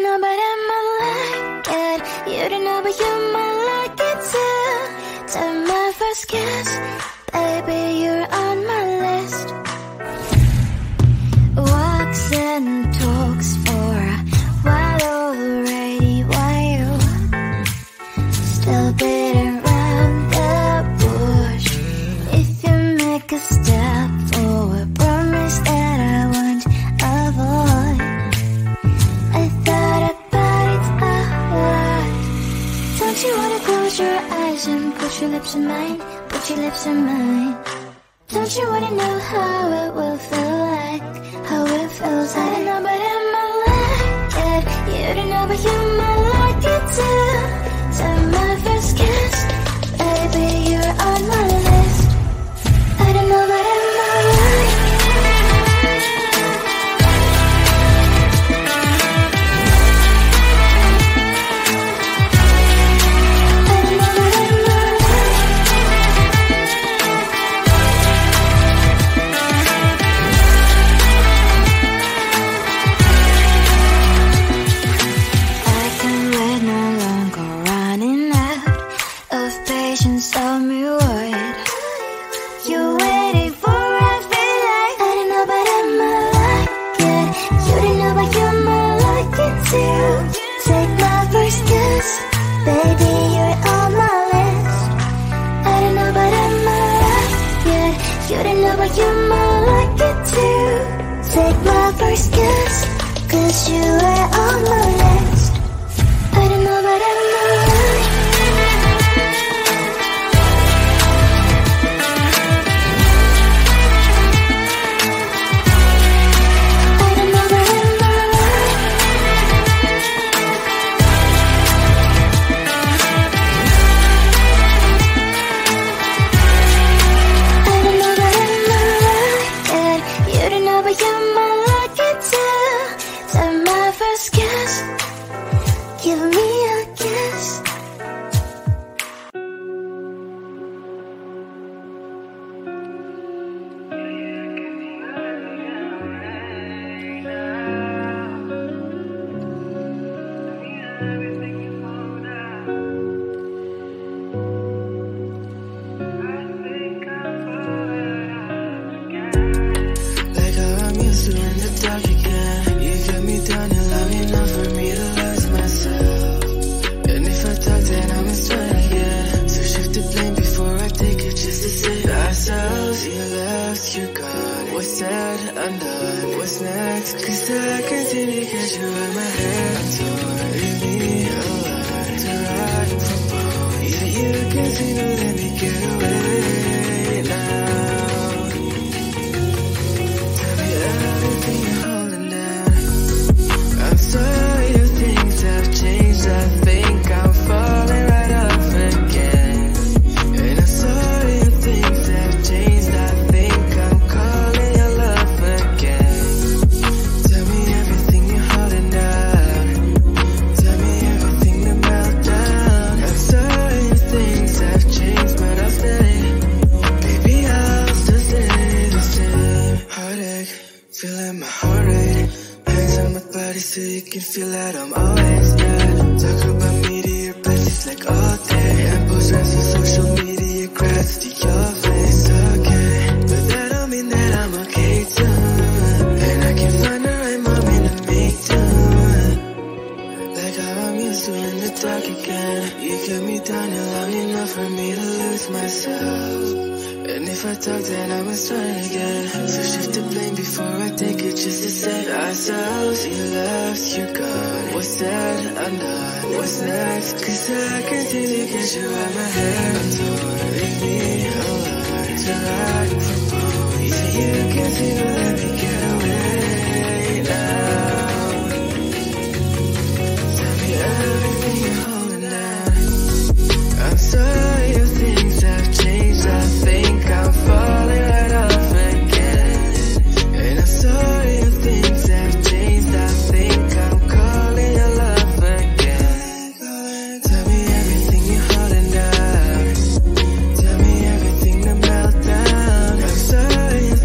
don't know, but I might like it. You don't know, but you might like it too. To my first kiss, baby, you're on my list. Walks and talks for a while already. Why you still beating around the bush? If you make a step forward, promise that I won't avoid. I thought about it a lot. Don't you wanna close your eyes and put your lips in mine? Put your lips in mine. Don't you wanna know how it will feel like? How it feels, I don't know, but I might like it. You don't know, but you might like it too. To my first kiss, baby, you're on my list. I don't know, but I might like it.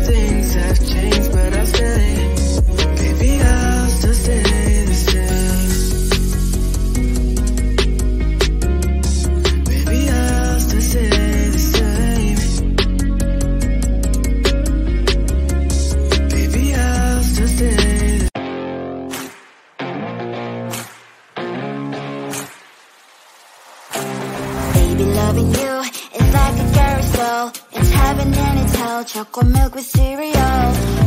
Things have changed, but Loving you is like a carousel. It's heaven and it's hell. Chocolate milk with cereal.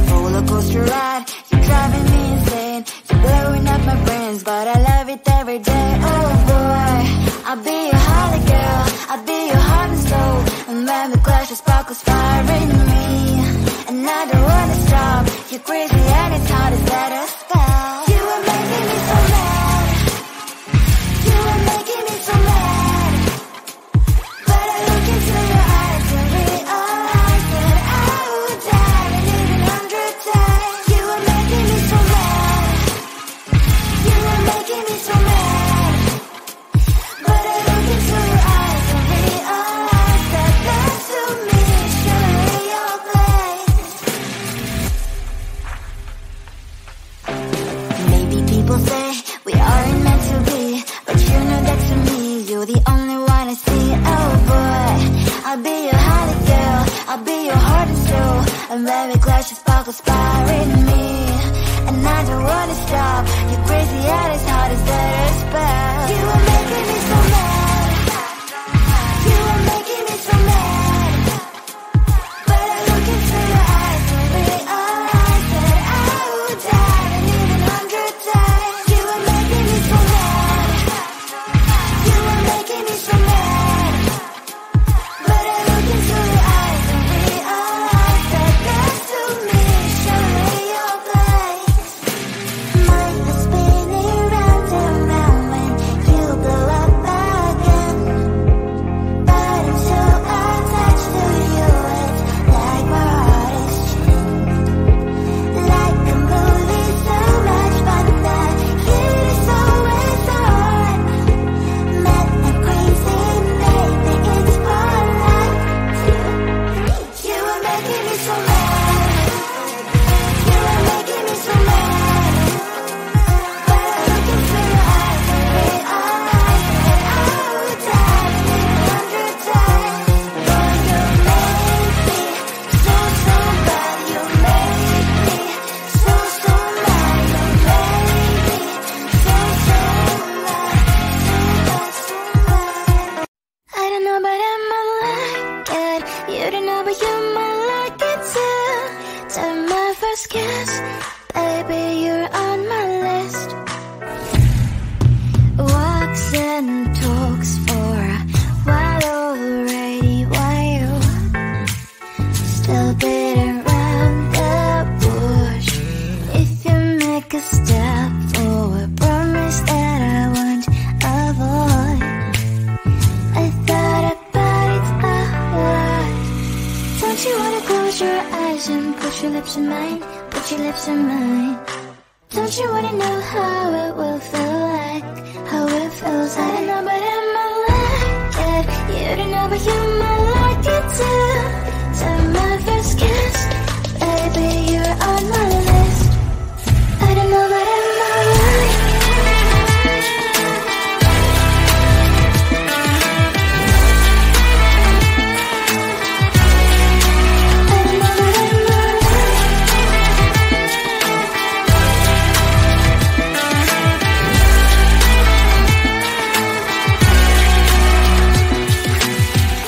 Roller coaster ride. You're driving me insane. You're blowing up my brains, but I love it every day. Oh boy, I'll be your holly girl. I'll be your heart and soul. And when we clash, the sparkles fire in me. And I don't wanna stop. You're crazy and it's hard to set a spell. You are making me so mad. You are making me so mad. But I look into your eyes and realize that I would die and live 100 times. You are making me so mad. You are making me so mad. But I look into your eyes and realize that that's to me surely your place. Maybe people say we aren't meant to be, but you know that to me you're the only one I see. Oh boy, I'll be your holly girl. I'll be your heart and soul. And when we clash, the sparkles fire in me. And I don't wanna stop. You're crazy and it's hard to set a spell. You are making me so mad. You are making me so mad. But I look into your eyes and realize that I would die and live 100 times. You are making me so mad. You are making me so mad. But I look into your eyes and realize that that's to me surely your place. Mind is spinning round and round when you blow up again. But I'm so attached to you, it's like my heart is chained. Like a movie, so much fun that heat is always on. Mad and crazy, maybe it's spotlight too. You are making me so mad. You are making me so mad. But I look into your eyes and realize that I would die and live 100 times. Boy, you make me so, so bad. You make me so, so mad. You make me so, so mad. So bad. I don't know, but I might like it. You don't know, but you might like it too. Time my first kiss, baby, you're on my list. Walks and talks for a while already. Why you still beating around the bush? If you make a step forward, promise that I won't avoid. I thought about it a lot. Don't you wanna close your eyes and put your lips in mine? Put your lips in mine. Don't you wanna know how it will feel like? How it feels like? I don't know, but I might like it. You don't know, but you might like it too. Time my first kiss, baby, you're on my list. I don't know, but I might like it. I don't know, but I might like it.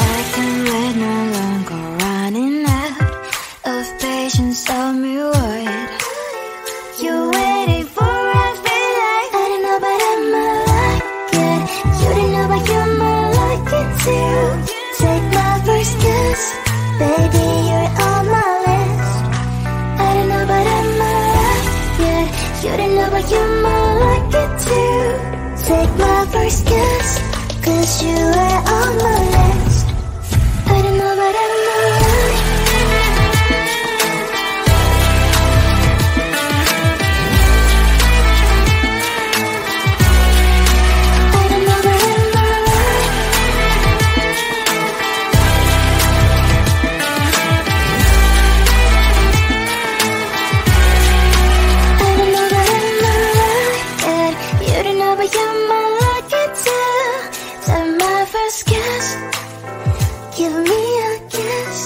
I can wait no longer, running out of patience. Tell me what you're waiting for. I feel like I don't know, but I might like it. You don't know, but you might like it too. Take my first kiss, baby, you're on my list. I don't know, but I might like it. You don't know, but you might like it too. Take my first kiss, 'cause you are on my list. I don't know, but I might like it. I don't know, but I might like it. I don't know, but I might like it. You don't know, but you might like it too. Time my first kiss, give me a kiss.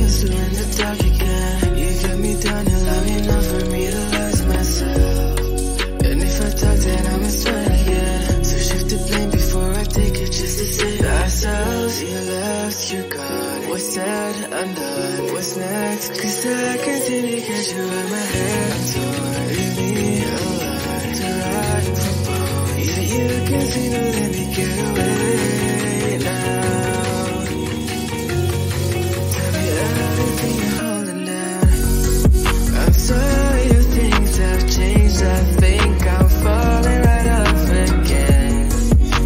used to in the dark again. You got me down, you love me enough for me to lose myself. And if I talk, then I must try again. So shift the blame before I take it, just to save ourselves. You left, you're gone. What's said, undone. What's next? Cause I continue to catch you in my head torn. Leave me alone to ride from bone. Yeah, you continue to let me get away now. Tell me everything you're holding down. I'm sorry if things have changed. I think I'm falling right off again.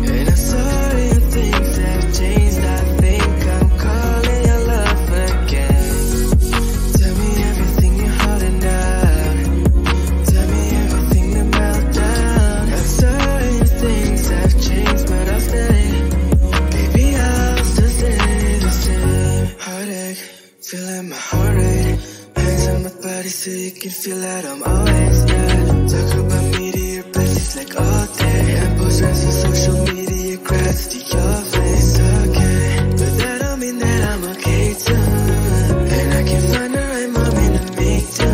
And I'm sorry if things have changed. I think I'm calling your love again. Tell me everything you're holding down. Tell me everything to melt down. I'm sorry if things have changed, but I'll stay. Baby, I'll still stay the same. Heartache, feeling my heart rate. Hands on my body so you can feel that I'm always there. Talk about me to your besties like all day. And post friends on social media, grabs to your face. Okay, but that don't mean that I'm okay too. And I can find the right moment to make do.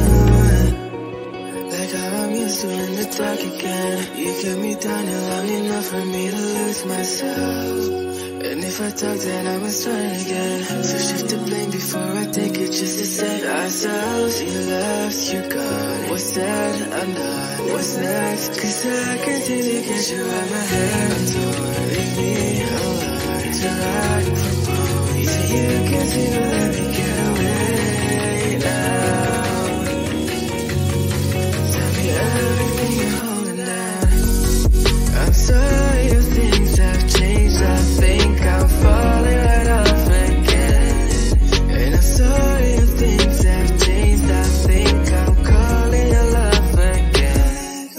Like how I'm used to in the dark again. You got me down, you love me enough for me to lose myself. And if I talk, then I must try again. So shift the blame before I take it, just to save ourselves. You left, you're gone. What's said, undone. What's next? Cause I continue to get you out my head torn. Leave me alone to ride from bone. Yeah, you continue to let me get away now. Tell me everything you're holding down. I'm sorry if things have changed. I think I'm falling right off again. And I'm sorry if things have changed. I think I'm calling your love again.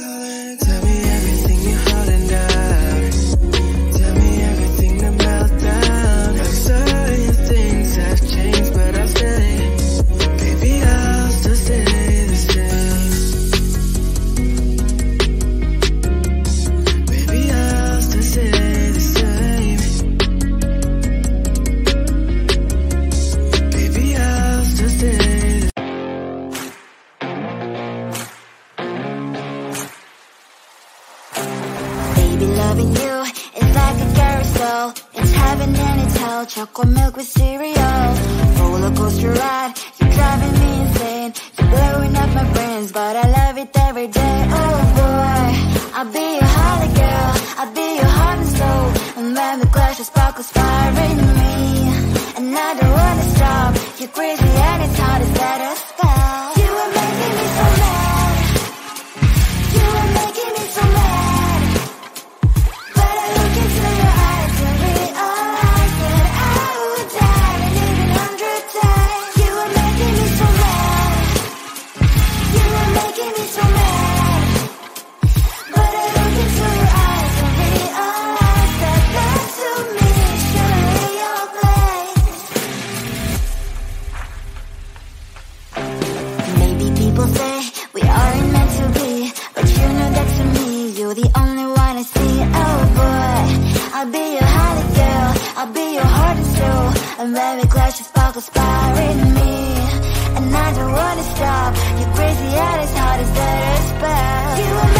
Tell me everything you're holding down. Tell me everything to melt down. I'm sorry if things have changed, but I'll stay. Baby, I'll still stay the same. Baby, I'll still stay the same. Baby, I'll still stay the Baby, loving you is like a carousel. It's heaven and it's hell. Chocolate milk with cereal. Roller coaster ride. You're driving me insane. You're blowing up my brains, but I love it every day. Oh boy, I'll be your holly girl. I'll be your heart and soul. And when the clash of sparkles fire in me, and I don't wanna stop. You're crazy and it's hard to set a spell. You are making me so mad. You are making me so mad. But I look into your eyes and realize that I would die and even 100 times. You are making me so mad. You are making me so mad. But I look into your eyes and realize that that's to me surely your place. Maybe people say we aren't meant to be, but you know that to me you're the only one I see. Oh boy, I'll be your holly girl. I'll be your heart and soul. And when we clash, the sparkles fire in me, and I don't wanna stop. You're crazy and it's hard to set a spell. You are